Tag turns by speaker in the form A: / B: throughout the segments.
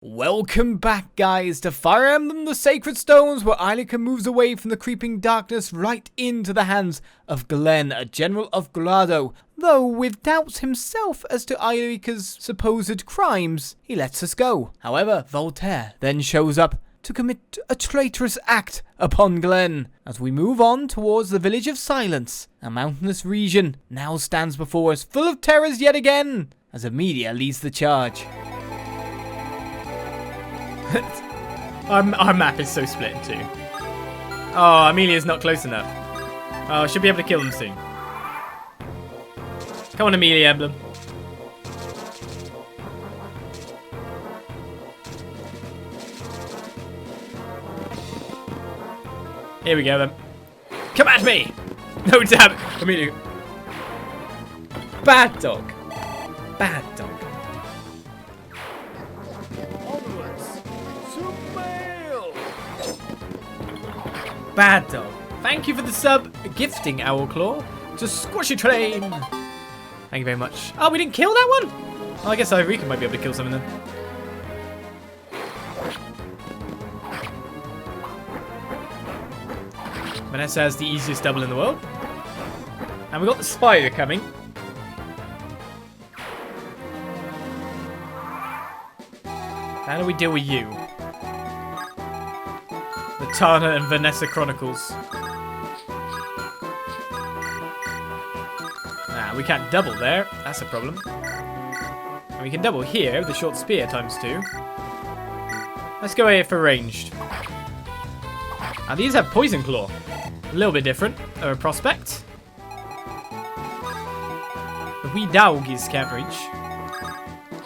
A: Welcome back, guys, to Fire Emblem the Sacred Stones, where Eirika moves away from the creeping darkness right into the hands of Glenn, a general of Grado. Though with doubts himself as to Eirika's supposed crimes, he lets us go. However, Voltaire then shows up to commit a traitorous act upon Glenn. As we move on towards the Village of Silence, a mountainous region now stands before us, full of terrors yet again, as Amelia leads the charge.
B: Our map is so split in two. Oh, Amelia's not close enough. Oh, should be able to kill them soon. Come on, Amelia Emblem. Here we go then. Come at me! No, damn it! Amelia. Bad dog. Bad dog. Bad dog. Thank you for the sub gifting, Owlclaw. To squash a train. Thank you very much. Oh, we didn't kill that one? Oh, I guess Eirika might be able to kill some of them. Vanessa has the easiest double in the world. And we got the spider coming. How do we deal with you? The Tana and Vanessa Chronicles. Nah, we can't double there. That's a problem. And we can double here with the short spear ×2. Let's go here for ranged. Now these have Poison Claw. A little bit different of a prospect. The wee doggies can't reach.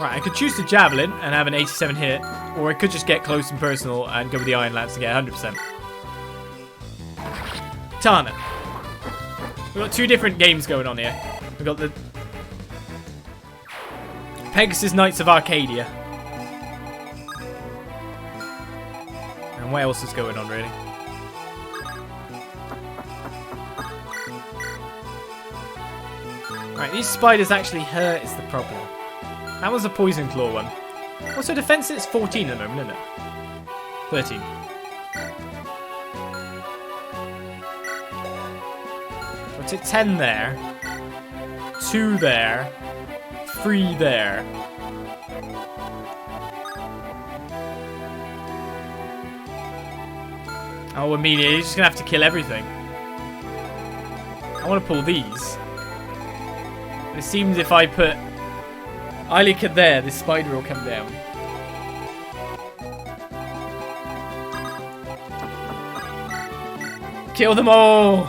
B: Right, I could choose the Javelin and have an 87 hit, or I could just get close and personal and go with the Iron Lance to get 100%. Tana. We've got two different games going on here. We've got the Pegasus Knights of Arcadia. And what else is going on, really? Right, these spiders actually hurt is the problem. That was a Poison Claw one. Also, defense is 14 at the moment, isn't it? 13. What's it? 10 there. 2 there. 3 there. Oh, Amelia, you're just going to have to kill everything. I want to pull these. But it seems if I put Eirika there, this spider will come down. Kill them all!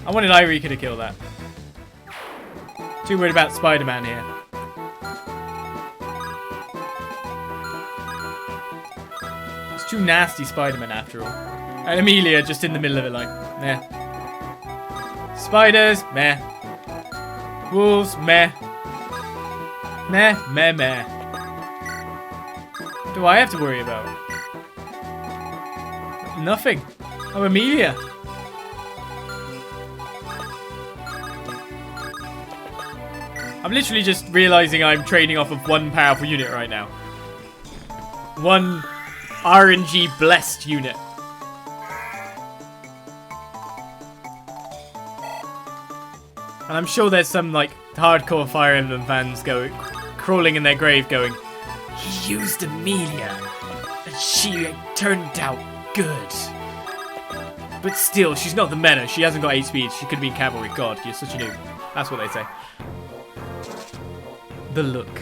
B: I wanted Eirika to kill that. Too worried about Spider-Man here. It's too nasty Spider-Man after all. And Amelia just in the middle of it like, meh. Spiders, meh. Wolves, meh. Meh, meh, meh. What do I have to worry about? Nothing. Oh, Amelia. I'm literally just realizing I'm trading off of one powerful unit right now. One RNG blessed unit. And I'm sure there's some like hardcore Fire Emblem fans crawling in their grave going, he used Amelia and she turned out good. But still, she's not the meta. She hasn't got 8 speed. She could have been cavalry. God, you're such a noob. That's what they say. The look.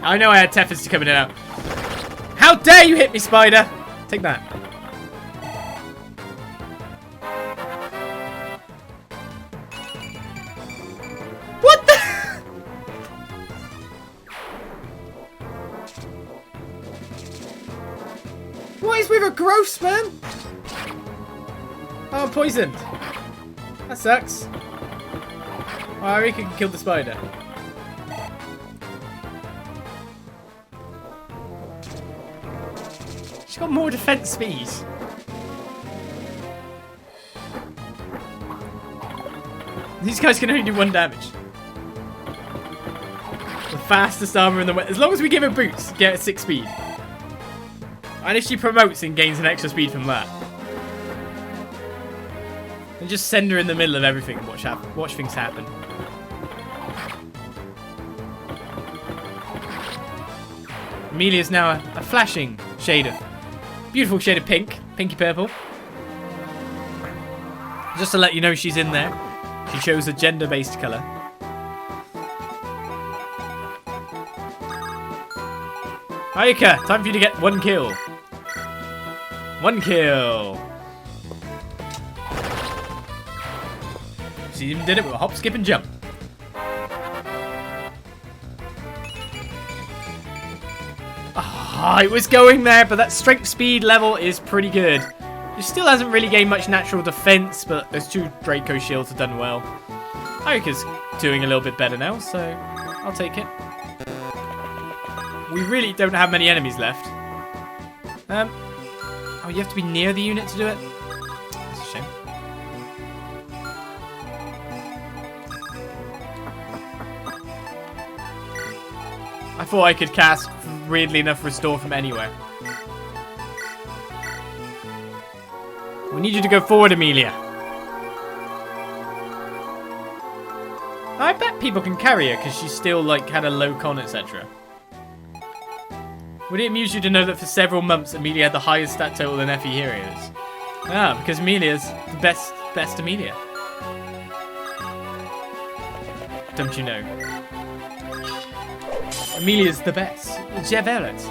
B: I know I had Tethys to come in and out. How dare you hit me, spider! Take that. What the? What is with her gross, man? Oh, I'm poisoned. That sucks. Oh, Eirika can kill the spider. She's got more defense speed. These guys can only do 1 damage. The fastest armor in the way. As long as we give her boots, get her 6 speed. And if she promotes and gains an extra speed from that. And just send her in the middle of everything and watch things happen. Amelia's now a flashing shade of... beautiful shade of pink. Pinky purple. Just to let you know she's in there. She chose a gender-based colour. Eirika, time for you to get 1 kill. 1 kill. She even did it with a hop, skip, and jump. Ah, it was going there, but that strength speed level is pretty good. She still hasn't really gained much natural defense, but those 2 Draco shields have done well. Eirika's doing a little bit better now, so I'll take it. We really don't have many enemies left. Oh, you have to be near the unit to do it? That's a shame. I thought I could cast, weirdly enough, Restore from anywhere. We need you to go forward, Amelia. I bet people can carry her because she's still, like, had a low con, etc. Would it amuse you to know that for several months Amelia had the highest stat total than Effie here is? Ah, because Amelia's the best Amelia. Don't you know? Amelia's the best. Javelet.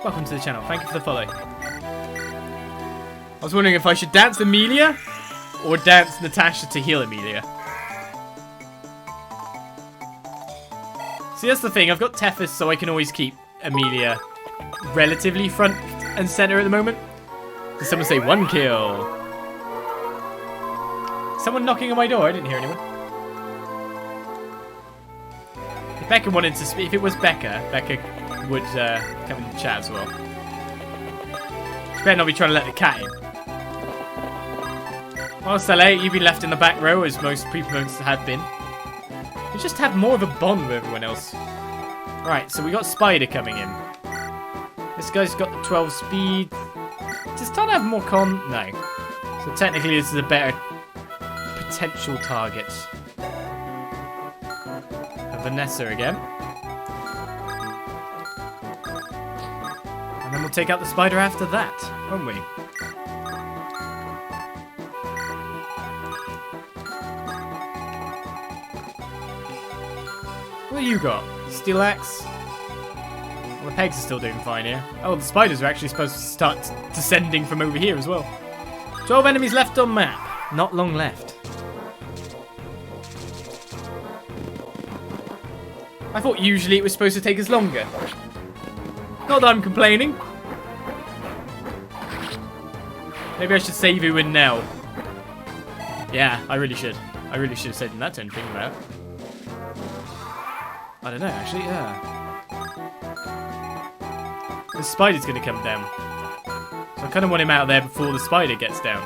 B: Welcome to the channel. Thank you for the follow. I was wondering if I should dance Amelia or dance Natasha to heal Amelia. See, that's the thing. I've got Tethys, so I can always keep Amelia relatively front and center at the moment. Did someone say 1 kill? Someone knocking on my door? I didn't hear anyone. If Becca wanted to speak, if it was Becca would come in the chat as well. She better not be trying to let the cat in. Well, Saleh, you've been left in the back row as most pre-promotes have been. We just have more of a bond with everyone else. Right, so we got Spider coming in. This guy's got the 12 speed. Does Todd have more con? No. So technically this is a better potential target. Vanessa again. And then we'll take out the spider after that, won't we? What do you got? Steel axe? Well, the pegs are still doing fine here. Oh, the spiders are actually supposed to start descending from over here as well. 12 enemies left on map. Not long left. I thought usually it was supposed to take us longer. Not that I'm complaining. Maybe I should save you in now. Yeah, I really should. I really should have saved in that turn, thinking about it. I don't know, actually, yeah. The spider's going to come down. So I kind of want him out there before the spider gets down.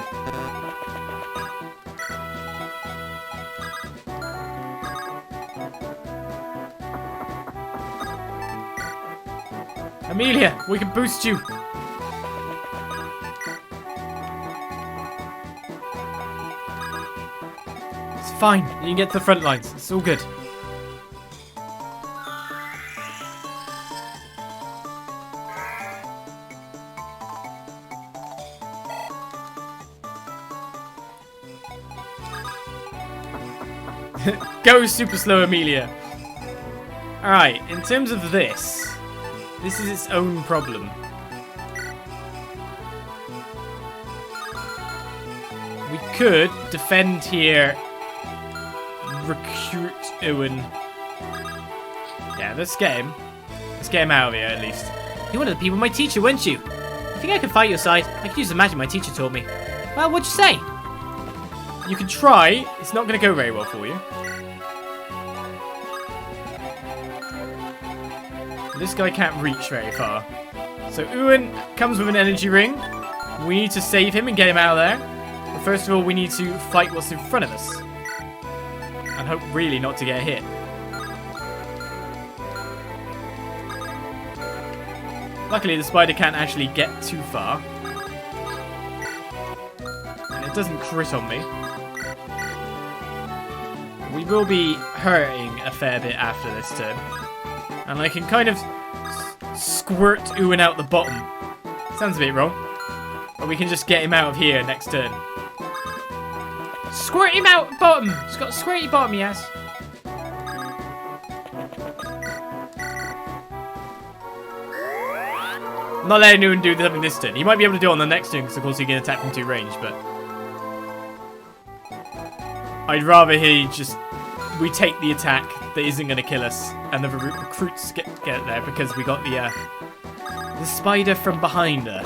B: Amelia, we can boost you. It's fine. You can get to the front lines. It's all good. Go super slow, Amelia. Alright, in terms of this is its own problem. We could defend here, recruit Owen. Yeah, let's get him. Let's get him out of here at least. You're one of the people my teacher, weren't you? You think I could fight your side? I could use the magic my teacher taught me. Well, what'd you say? You can try. It's not going to go very well for you. This guy can't reach very far. So Ewan comes with an energy ring. We need to save him and get him out of there. But first of all, we need to fight what's in front of us. hope really not to get hit. Luckily, the spider can't actually get too far. And it doesn't crit on me. We will be hurting a fair bit after this turn. And I can kind of squirt Ewan out the bottom. Sounds a bit wrong. But we can just get him out of here next turn. Squirt him out bottom! He's got a squirty bottom, he has. I'm not letting Ewan do something this turn. He might be able to do it on the next turn because of course he can attack from 2 range, but I'd rather we take the attack that isn't going to kill us and the recruits get there because we got the spider from behind her.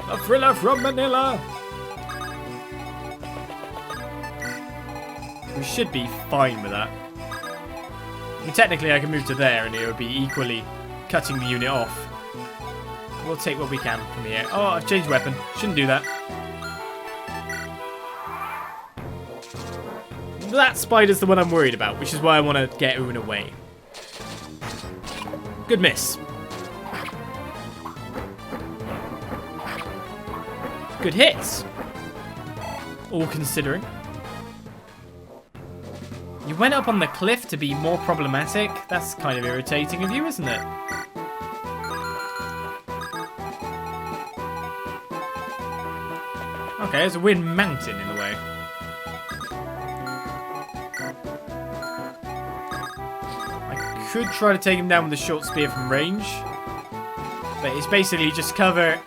B: A thriller from Manila. We should be fine with that. I mean, technically I can move to there and it would be equally cutting the unit off. We'll take what we can from here. Oh, I've changed weapon. Shouldn't do that. That spider's the one I'm worried about, which is why I want to get Ewan away. Good miss. Good hits. All considering. You went up on the cliff to be more problematic? That's kind of irritating of you, isn't it? Okay, there's a weird mountain in the way. I could try to take him down with a short spear from range. But it's basically just cover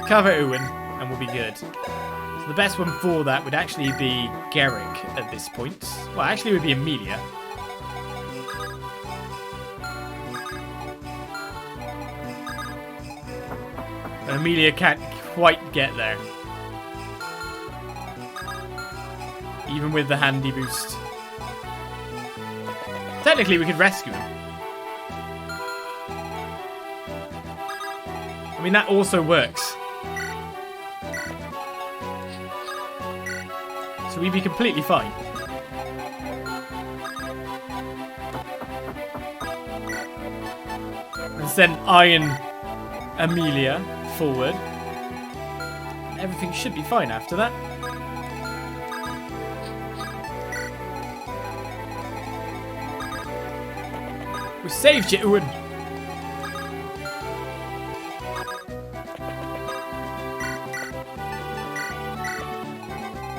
B: Ewan and we'll be good. So the best one for that would actually be Garrick at this point. Well, actually it would be Amelia. But Amelia can't quite get there. Even with the handy boost. Technically we could rescue him. I mean, that also works. So we'd be completely fine. And then iron Amelia forward. Everything should be fine after that. We saved you, Ewan.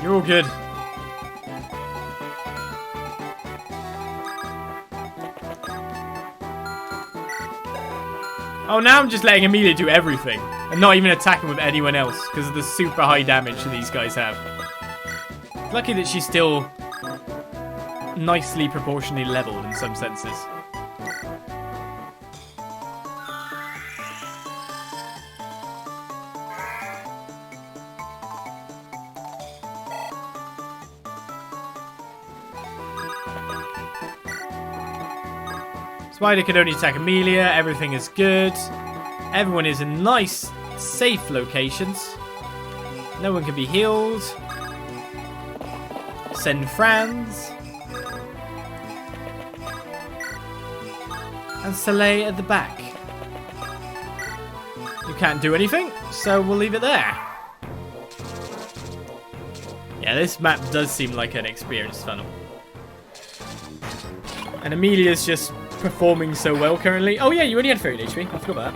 B: You're all good. Oh, now I'm just letting Amelia do everything. And not even attacking with anyone else. Because of the super high damage that these guys have. Lucky that she's still nicely proportionally leveled in some senses. Spider can only attack Amelia. Everything is good. Everyone is in nice, safe locations. No one can be healed. Send Franz. And Soleil at the back. You can't do anything, so we'll leave it there. Yeah, this map does seem like an experience funnel. And Amelia's just performing so well currently. Oh yeah, you only had 30 HP. I forgot that.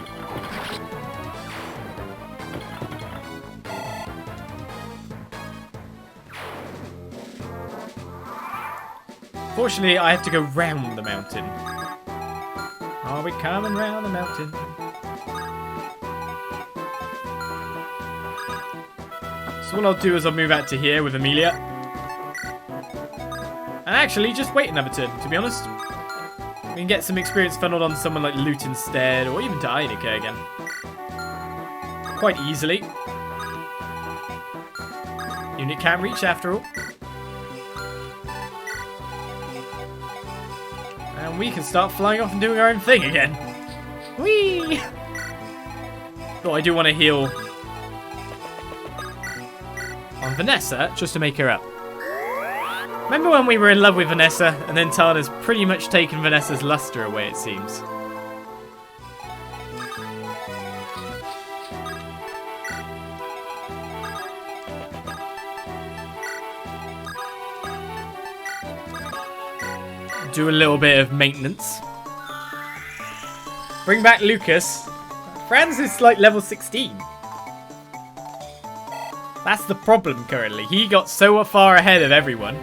B: Fortunately, I have to go round the mountain. Are we coming round the mountain? So what I'll do is I'll move out to here with Amelia. And actually, just wait another turn, to be honest. We can get some experience funneled on someone like Lute instead, or even to Eirika again. Quite easily. Unit can't reach after all. And we can start flying off and doing our own thing again. Whee! But I do want to heal on Vanessa, just to make her up. Remember when we were in love with Vanessa, and then Tana's pretty much taken Vanessa's luster away, it seems. Do a little bit of maintenance. Bring back Lucas. Franz is like level 16. That's the problem currently. He got so far ahead of everyone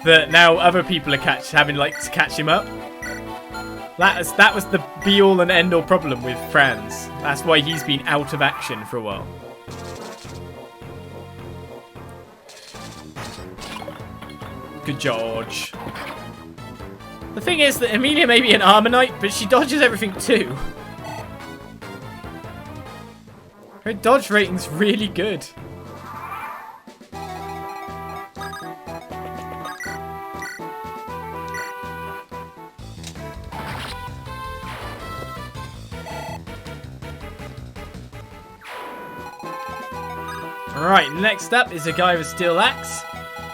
B: that now other people are having to catch him up. That was the be-all and end-all problem with Franz. That's why he's been out of action for a while. Good George. The thing is that Amelia may be an armor knight, but she dodges everything too. Her dodge rating's really good. Alright, next up is a guy with a steel axe.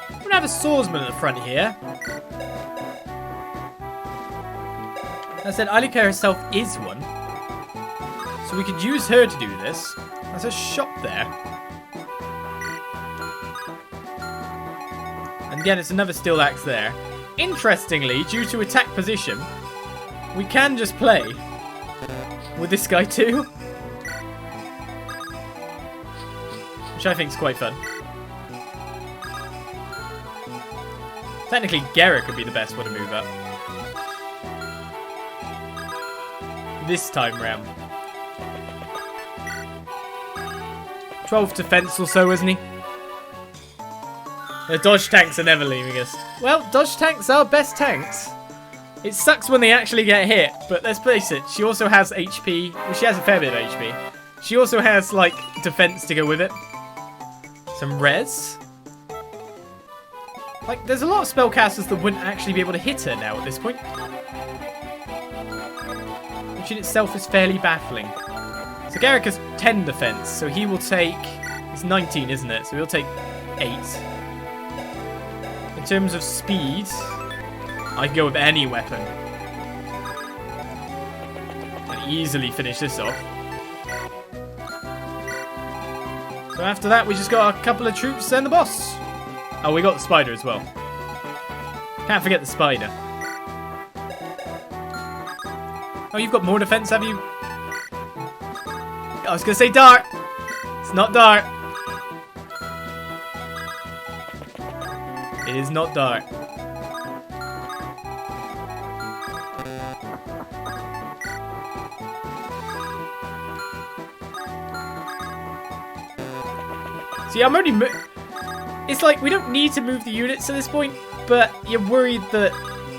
B: We're gonna have a swordsman at the front here. I said Eirika herself is one. So we could use her to do this. There's a shop there. And again, it's another steel axe there. Interestingly, due to attack position, we can just play with this guy too. Which I think is quite fun. Technically, Garrett could be the best one to move up. This time round. 12 defense or so, isn't he? The dodge tanks are never leaving us. Well, dodge tanks are best tanks. It sucks when they actually get hit, but let's face it, she also has HP. Well, she has a fair bit of HP. She also has, like, defense to go with it. Some res. Like, there's a lot of spellcasters that wouldn't actually be able to hit her now at this point. Which in itself is fairly baffling. So Garrick has 10 defense, so he will take... It's 19, isn't it? So he'll take 8. In terms of speed, I can go with any weapon. And easily finish this off. So after that, we just got a couple of troops and the boss. Oh, we got the spider as well. Can't forget the spider. Oh, you've got more defense, have you? I was going to say dart. It's not dart. It is not dart. See, I'm only... It's like, we don't need to move the units at this point, but you're worried that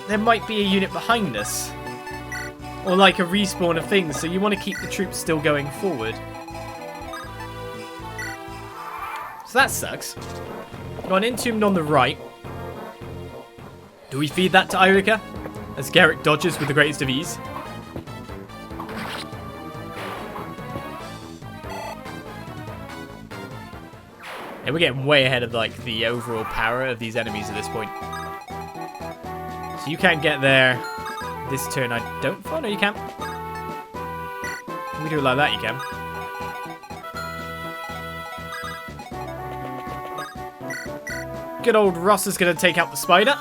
B: there might be a unit behind us. Or like a respawn of things, so you want to keep the troops still going forward. So that sucks. Got an entombed on the right. Do we feed that to Eirika? As Garrick dodges with the greatest of ease. Yeah, we're getting way ahead of like the overall power of these enemies at this point. So you can't get there. This turn I don't... Oh, no, you can. We do it like that, you can. Good old Ross is going to take out the spider.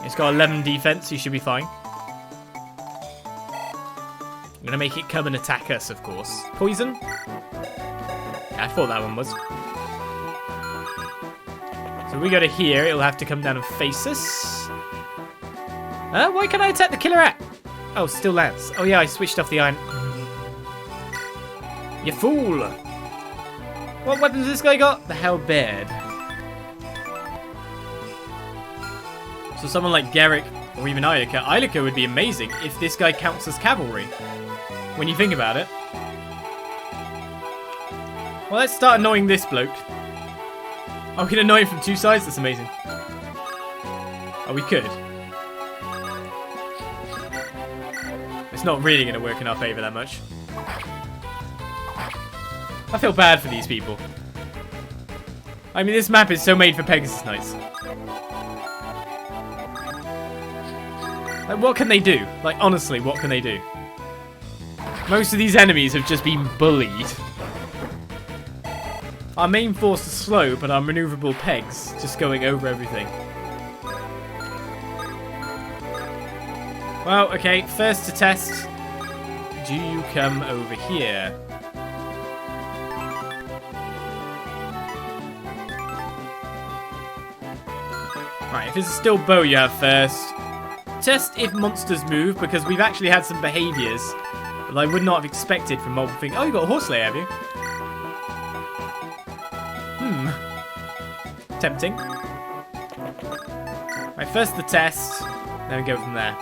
B: He's got 11 defense, he should be fine. I'm going to make it come and attack us, of course. Poison? Yeah, I thought that one was. So we go to here, it'll have to come down and face us. Why can't I attack the killer rat? Oh, still lands. Oh yeah, I switched off the iron. You fool! What weapons has this guy got? The halberd. So someone like Garrick or even Eirika. Eirika would be amazing if this guy counts as cavalry. When you think about it. Well, let's start annoying this bloke. Oh, we can annoy him from two sides? That's amazing. Oh, we could. It's not really going to work in our favour that much. I feel bad for these people. I mean, this map is so made for Pegasus Knights. Like, what can they do? Like, honestly, what can they do? Most of these enemies have just been bullied. Our main force is slow, but our maneuverable pegs just going over everything. Well, okay, first to test. Do you come over here? Right, if it's a still bow you have first. Test if monsters move, because we've actually had some behaviours that I would not have expected from multiple things. Oh, you got a horse layer, have you? Tempting. Right, first the test, then we go from there.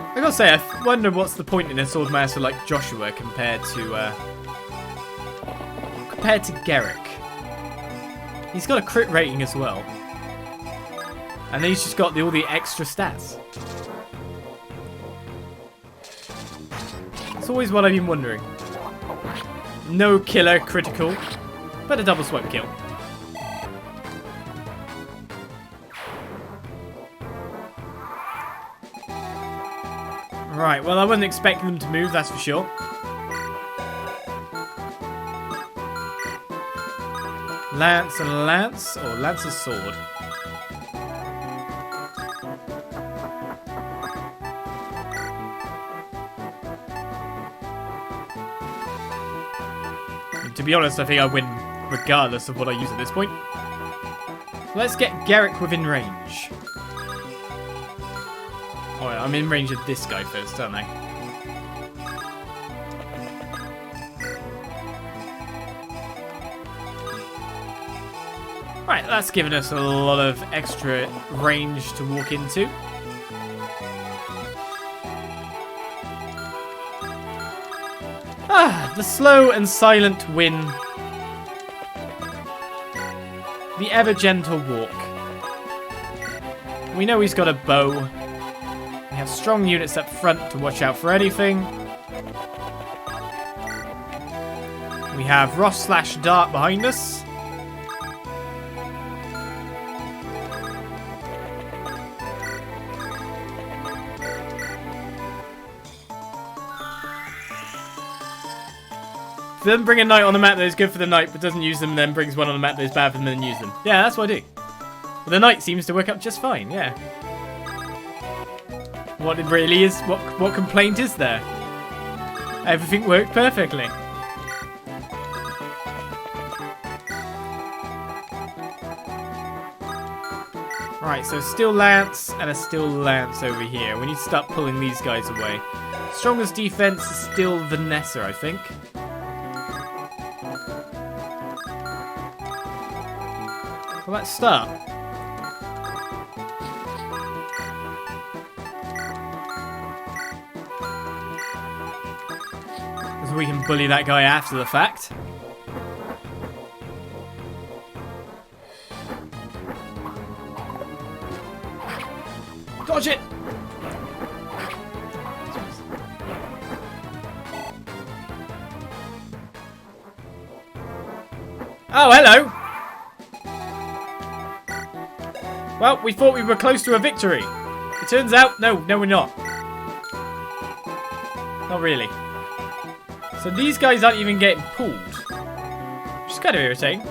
B: I gotta say, I wonder what's the point in a sword master like Joshua compared to Garrick. He's got a crit rating as well, and then he's just got all the extra stats. It's always what I've been wondering. No killer critical, but a double swipe kill. Right, well, I wasn't expecting them to move, that's for sure. Lance and lance, or lance and sword. And to be honest, I think I win regardless of what I use at this point. Let's get Garrick within range. Oh, yeah, I'm in range of this guy first, aren't I? Right, that's given us a lot of extra range to walk into. Ah, the slow and silent win. The ever gentle walk. We know he's got a bow. We have strong units up front to watch out for anything. We have Ross/Dart behind us. Then bring a knight on the map that is good for the knight but doesn't use them, and then brings one on the map that is bad for them and then use them. Yeah, that's what I do. But the knight seems to work up just fine, yeah. What it really is, what complaint is there? Everything worked perfectly. Right, so still lance and a still lance over here. We need to start pulling these guys away. Strongest defense is still Vanessa, I think. Well, let's start. Because we can bully that guy after the fact. Dodge it! Oh, hello! Well, we thought we were close to a victory. It turns out, no, we're not. Not really. So these guys aren't even getting pulled. Which is kind of irritating.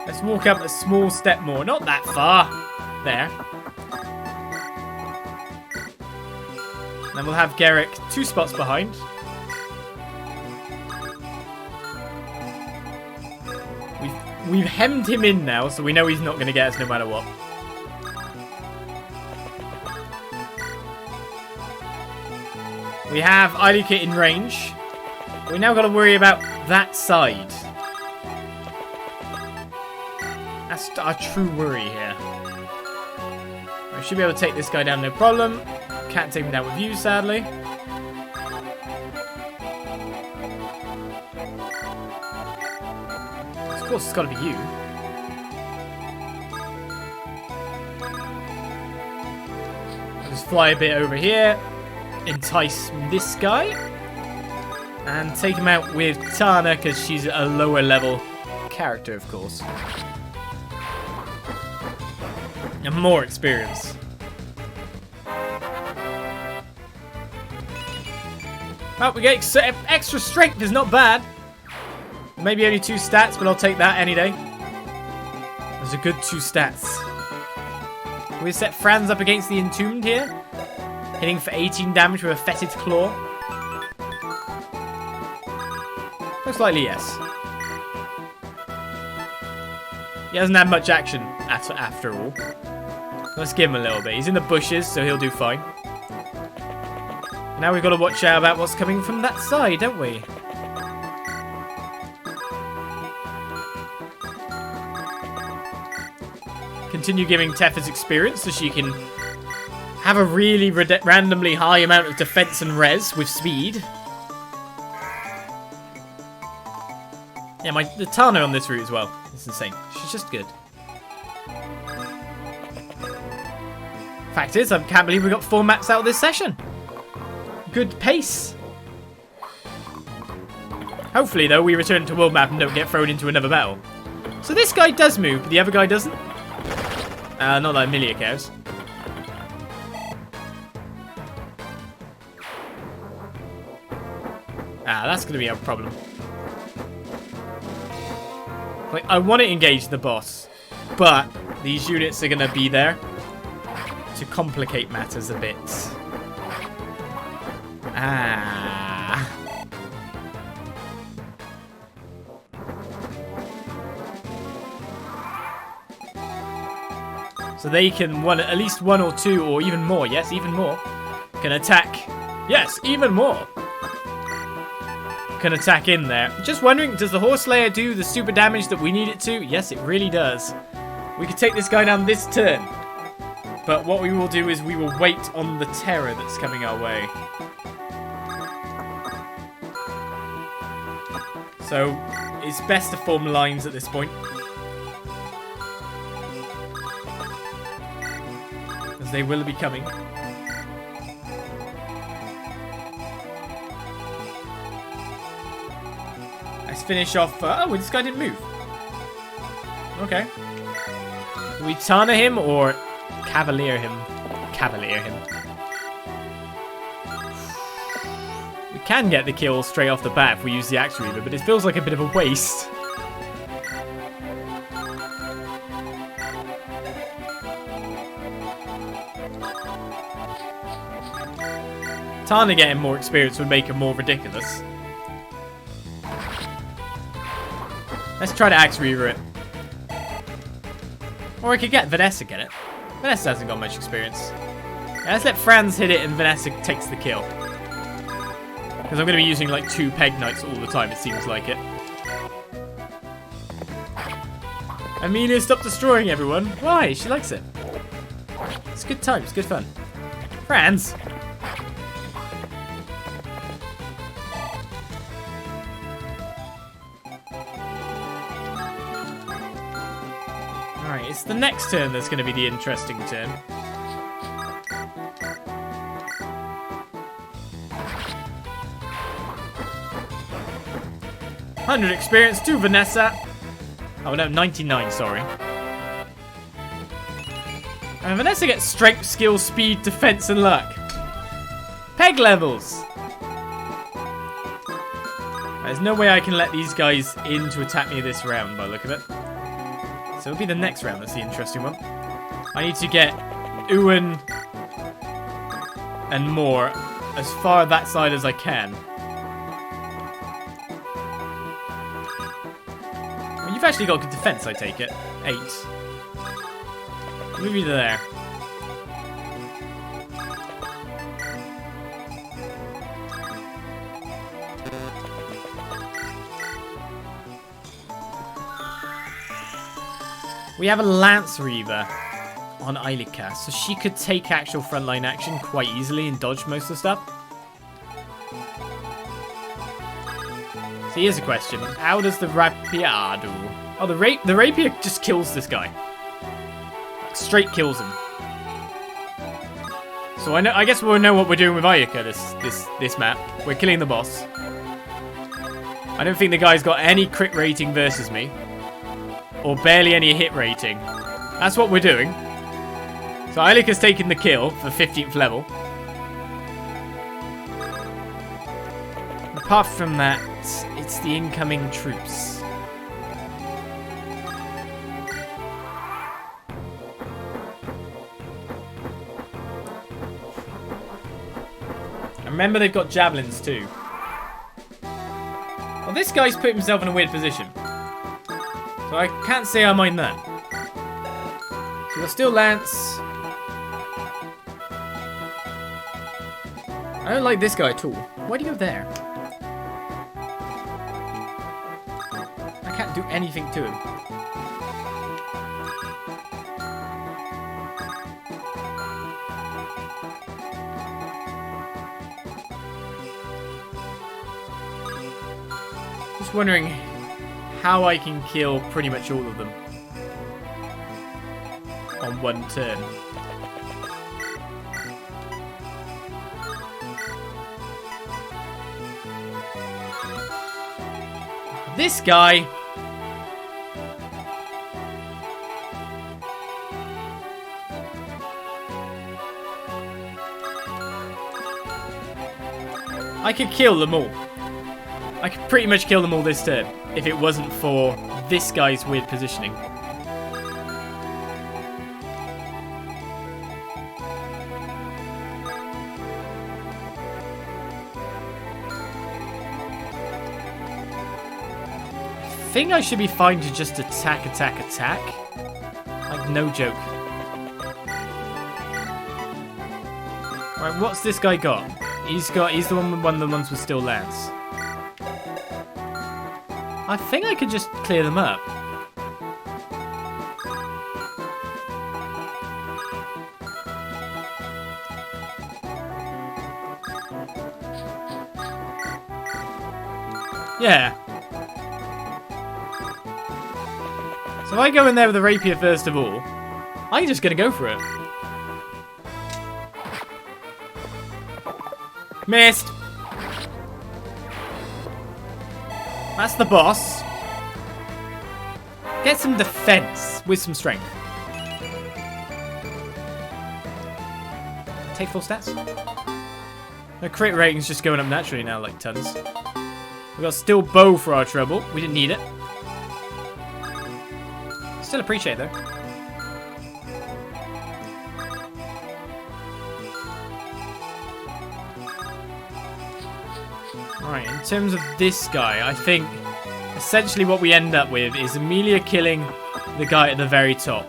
B: Let's walk up a small step more. Not that far. There. Then we'll have Garrick 2 spots behind. We've hemmed him in now, so we know he's not going to get us no matter what. We have Eirika in range. We now got to worry about that side. That's our true worry here. We should be able to take this guy down no problem. Can't take him down with you, sadly. Of course, it's got to be you. I'll just fly a bit over here, entice this guy, and take him out with Tana because she's a lower level character, of course. And more experience. Oh, we get extra strength is not bad. Maybe only 2 stats, but I'll take that any day. Those are good 2 stats. We set Franz up against the Entombed here. Hitting for 18 damage with a fetid claw. Most likely, yes. He hasn't had much action after all. Let's give him a little bit. He's in the bushes, so he'll do fine. Now we've got to watch out about what's coming from that side, don't we? Continue giving Teffa's experience so she can have a really randomly high amount of defense and res with speed. Yeah, the Tana on this route as well. It's insane. She's just good. Fact is, I can't believe we got 4 maps out of this session. Good pace. Hopefully, though, we return to world map and don't get thrown into another battle. So this guy does move, but the other guy doesn't. Not that Amelia cares. That's going to be a problem. Like, I want to engage the boss, but these units are going to be there to complicate matters a bit. So they can at least 1 or 2 or even more. Yes, even more. Can attack. Yes, even more. Can attack in there. Just wondering, does the Horse Slayer do the super damage that we need it to? Yes, it really does. We could take this guy down this turn. But what we will do is we will wait on the terror that's coming our way. So it's best to form lines at this point. As they will be coming. Let's finish off. Oh, this guy didn't move. Okay. Do we Tana him or Cavalier him? Cavalier him. We can get the kill straight off the bat if we use the Axe Reaver, but it feels like a bit of a waste. Tana getting more experience would make him more ridiculous. Let's try to Axe Reaver it. Or I could get Vanessa get it. Vanessa hasn't got much experience. Yeah, let's let Franz hit it and Vanessa takes the kill. Because I'm going to be using like 2 Peg Knights all the time, it seems like it. Amelia, stop destroying everyone. Why? She likes it. It's good time, it's good fun. Franz! Alright, it's the next turn that's going to be the interesting turn. $100 experience to Vanessa. Oh no, 99, sorry. And Vanessa gets strength, skill, speed, defense, and luck. Peg levels. There's no way I can let these guys in to attack me this round by the look of it. So it'll be the next round that's the interesting one. I need to get Ewan and more as far that side as I can. Well, you've actually got good defense, I take it. 8. Move you there. We have a Lance Reaver on Eirika, so she could take actual frontline action quite easily and dodge most of the stuff. So here's a question. How does the rapier do? Oh, the rapier just kills this guy. Like, straight kills him. So I guess we'll know what we're doing with Eirika this map. We're killing the boss. I don't think the guy's got any crit rating versus me. Or barely any hit rating. That's what we're doing. So Eirika's taking the kill for 15th level. Apart from that, it's the incoming troops. And remember, they've got javelins too. Well, this guy's put himself in a weird position. So I can't say I mind that. So we'll still lance. I don't like this guy at all. Why do you go there? I can't do anything to him. Just wondering how I can kill pretty much all of them on one turn. This guy. I could kill them all. I could pretty much kill them all this turn if it wasn't for this guy's weird positioning. I think I should be fine to just attack. Like, no joke. Right, what's this guy got? He's the one of the ones with still lance. I think I could just clear them up. Yeah. So if I go in there with the rapier first of all, I'm just gonna go for it. Missed. That's the boss. Get some defense with some strength. Take full stats. The crit rating's just going up naturally now, like tons. We got still bow for our trouble. We didn't need it. Still appreciate though. Alright, in terms of this guy, I think essentially what we end up with is Amelia killing the guy at the very top.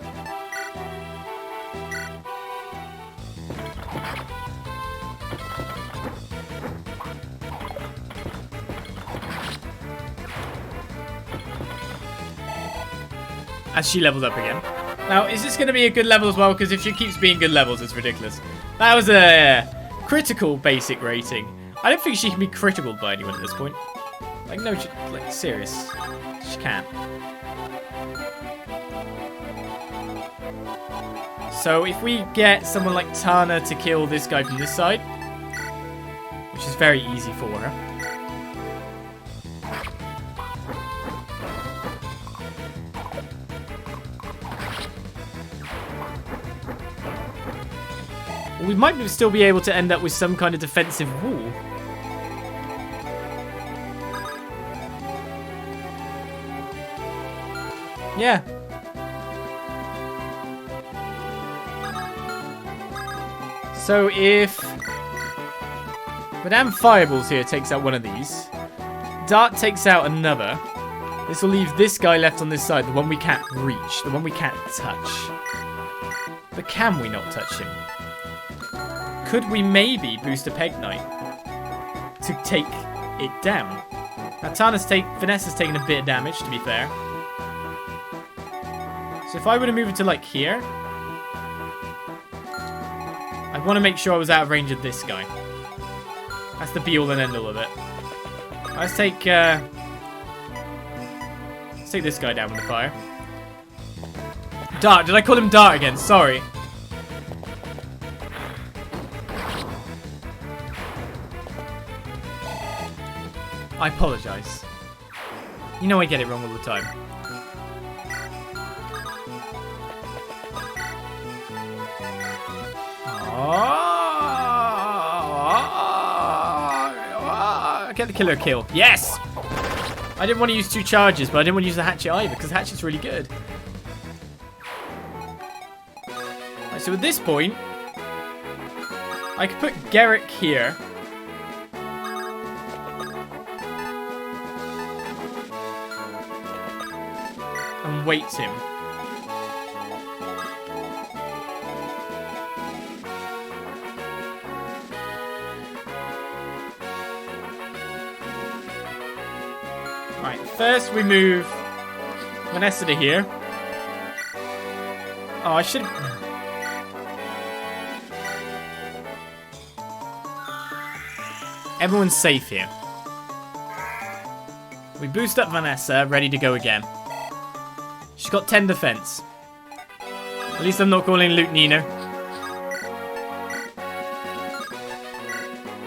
B: As she levels up again. Now, is this going to be a good level as well? Because if she keeps being good levels, it's ridiculous. That was a critical basic rating. I don't think she can be critical by anyone at this point. Like, no, like, serious. She can't. So, if we get someone like Tana to kill this guy from this side, which is very easy for her. We might still be able to end up with some kind of defensive wall. Yeah. So if Madame Fireballs here takes out one of these, Dart takes out another, this will leave this guy left on this side, the one we can't reach, the one we can't touch. But can we not touch him? Could we maybe boost a Peg Knight to take it down? Now Vanessa's taken a bit of damage, to be fair. So if I were to move it to like here, I'd want to make sure I was out of range of this guy. That's the be all and end all of it. Let's take take this guy down with the fire. Dart. Did I call him Dart again? Sorry. I apologize. You know I get it wrong all the time. Get the killer kill. Yes! I didn't want to use 2 charges, but I didn't want to use the hatchet either, because the hatchet's really good. Right, so at this point, I could put Garrick here. And wait him. Right, first we move Vanessa to here. Oh, I should. Everyone's safe here. We boost up Vanessa, ready to go again. She's got 10 defense. At least I'm not calling Luke Nino.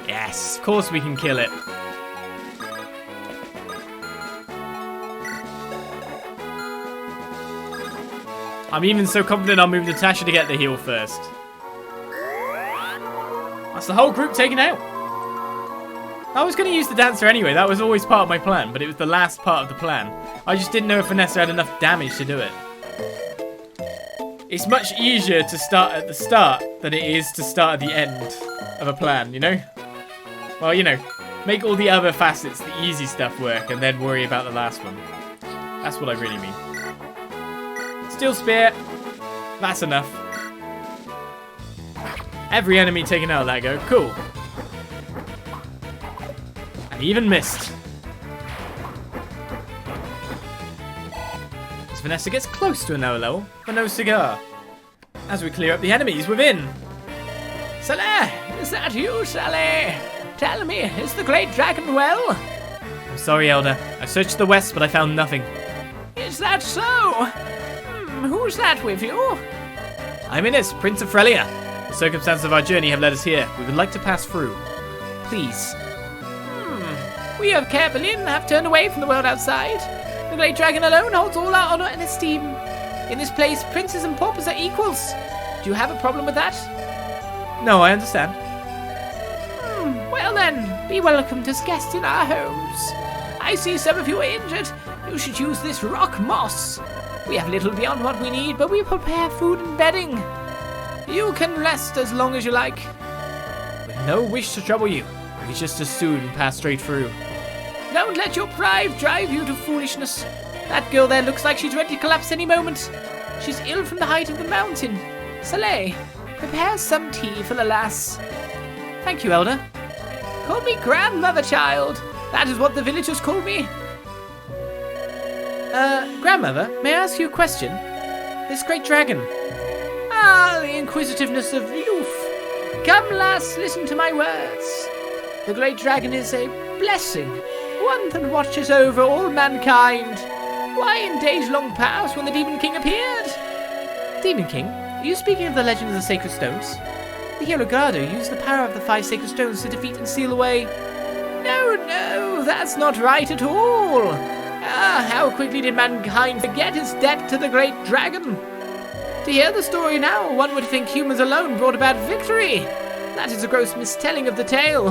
B: Yes, of course we can kill it. I'm even so confident I'll move Natasha to get the heal first. That's the whole group taken out. I was going to use the dancer anyway. That was always part of my plan, but it was the last part of the plan. I just didn't know if Vanessa had enough damage to do it. It's much easier to start at the start than it is to start at the end of a plan, you know? Well, you know, make all the other facets, the easy stuff work, and then worry about the last one. That's what I really mean. Steel Spear. That's enough. Every enemy taken out of that go. Cool. And even missed. As Vanessa gets close to another level, but no cigar. As we clear up the enemies within. Saleh! Is that you, Saleh? Tell me, is the great dragon well? I'm sorry, Elder. I searched the west, but I found nothing. Is that so? Who's that with you? I'm Innes, Prince of Frelia. The circumstances of our journey have led us here. We would like to pass through. Please. We of Kerbalin have turned away from the world outside. The great dragon alone holds all our honor and esteem. In this place, princes and paupers are equals. Do you have a problem with that? No, I understand. Well then, be welcomed as guests in our homes. I see some of you are injured. You should use this rock moss. We have little beyond what we need, but we prepare food and bedding. You can rest as long as you like. With no wish to trouble you, we just as soon pass straight through. Don't let your pride drive you to foolishness. That girl there looks like she's ready to collapse any moment. She's ill from the height of the mountain. Saleh, prepare some tea for the lass. Thank you, Elder. Call me grandmother, child. That is what the villagers call me. Grandmother, may I ask you a question? This great dragon. Ah, the inquisitiveness of youth. Come, lass, listen to my words. The great dragon is a blessing, one that watches over all mankind. Why, in days long past, when the Demon King appeared? Demon King? Are you speaking of the legend of the Sacred Stones? The hero Grado used the power of the 5 Sacred Stones to defeat and seal away. No, that's not right at all. Ah, how quickly did mankind forget its debt to the great dragon? To hear the story now, one would think humans alone brought about victory. That is a gross mistelling of the tale.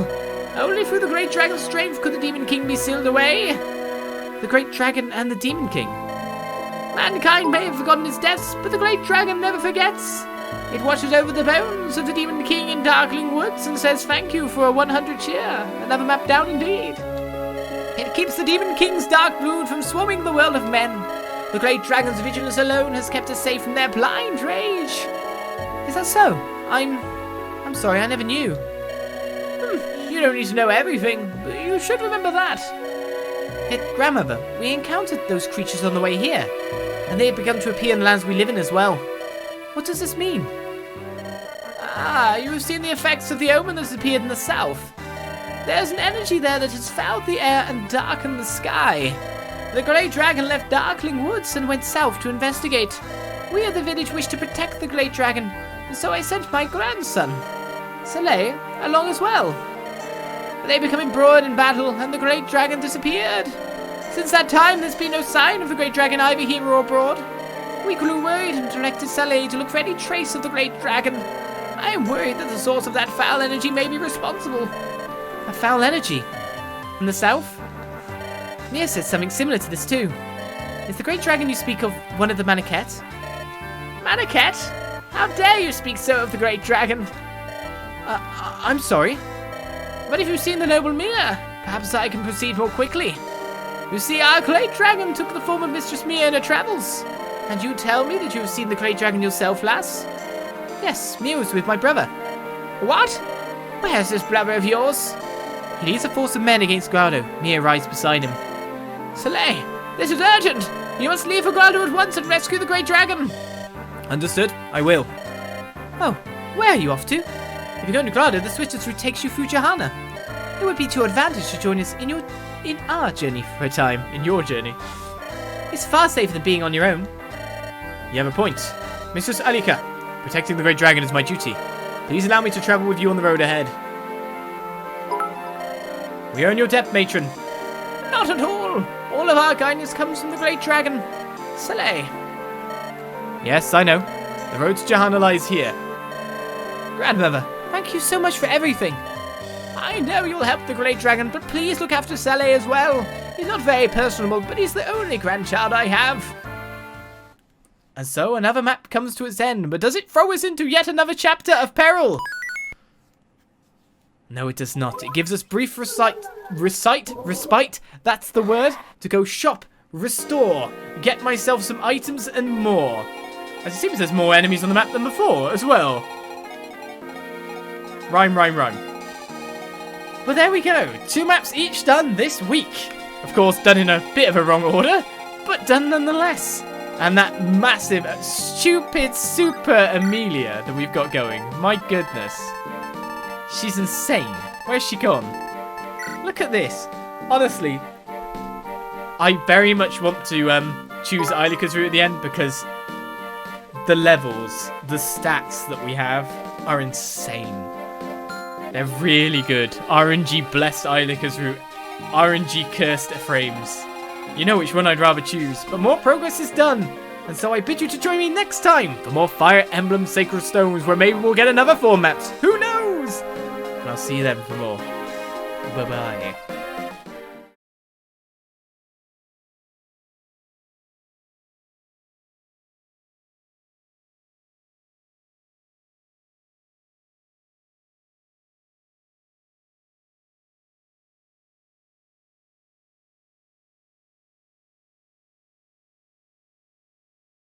B: Only through the great dragon's strength could the Demon King be sealed away. The great dragon and the Demon King. Mankind may have forgotten its debts, but the great dragon never forgets. It watches over the bones of the Demon King in darkling woods and says thank you for a 100 cheer. Another map down indeed. It keeps the Demon King's dark brood from swarming the world of men. The great dragon's vigilance alone has kept us safe from their blind rage. Is that so? I'm sorry, I never knew. You don't need to know everything, but you should remember that. Yet, Grandmother, we encountered those creatures on the way here, and they have begun to appear in the lands we live in as well. What does this mean? Ah, you have seen the effects of the omen that has appeared in the south. There's an energy there that has fouled the air and darkened the sky.
C: The Great Dragon left Darkling Woods and went south to investigate. We of the village wish to protect the Great Dragon, so I sent my grandson, Soleil, along as well. They became embroiled in battle, and the Great Dragon disappeared. Since that time, there's been no sign of the Great Dragon either here or abroad. We grew worried and directed Soleil to look for any trace of the Great Dragon. I am worried that the source of that foul energy may be responsible. A foul energy? From the south? Mia says something similar to this too. Is the Great Dragon you speak of one of the Maniquettes? Maniquette? How dare you speak so of the Great Dragon? I'm sorry. But if you've seen the noble Mia, perhaps I can proceed more quickly. You see, our Great Dragon took the form of Mistress Mia in her travels. And you tell me that you have seen the Great Dragon yourself, lass? Yes, Mia was with my brother. What? Where's this brother of yours? He leads a force of men against Grado. Mia rides beside him. Soleil, this is urgent. You must leave for Grado at once and rescue the Great Dragon.
A: Understood. I will.
C: Oh, where are you off to? If you're going to Grado, the swiftest route takes you through Johanna. It would be to your advantage to join us in our journey for a time.
A: In your journey.
C: It's far safer than being on your own.
A: You have a point. Mistress Eirika, protecting the Great Dragon is my duty. Please allow me to travel with you on the road ahead. We earn your debt, matron.
C: Not at all. All of our kindness comes from the Great Dragon. Soleil.
A: Yes, I know. The road to Johanna lies here.
C: Grandmother, thank you so much for everything. I know you'll help the Great Dragon, but please look after Soleil as well. He's not very personable, but he's the only grandchild I have.
A: And so another map comes to its end, but does it throw us into yet another chapter of peril? No, it does not. It gives us brief respite, that's the word, to go shop, restore, get myself some items and more. As it seems there's more enemies on the map than before as well. Rhyme. Well, there we go. 2 maps each done this week. Of course, done in a bit of a wrong order, but done nonetheless. And that massive, stupid, super Amelia that we've got going. My goodness. She's insane. Where's she gone? Look at this. Honestly, I very much want to choose Eirika's route at the end because the levels, the stats that we have are insane. They're really good. RNG blessed Eirika's route. RNG cursed Ephraim's. You know which one I'd rather choose, but more progress is done. And so I bid you to join me next time for more Fire Emblem Sacred Stones, where maybe we'll get another 4 maps. Who knows? And I'll see you then for more. Bye-bye.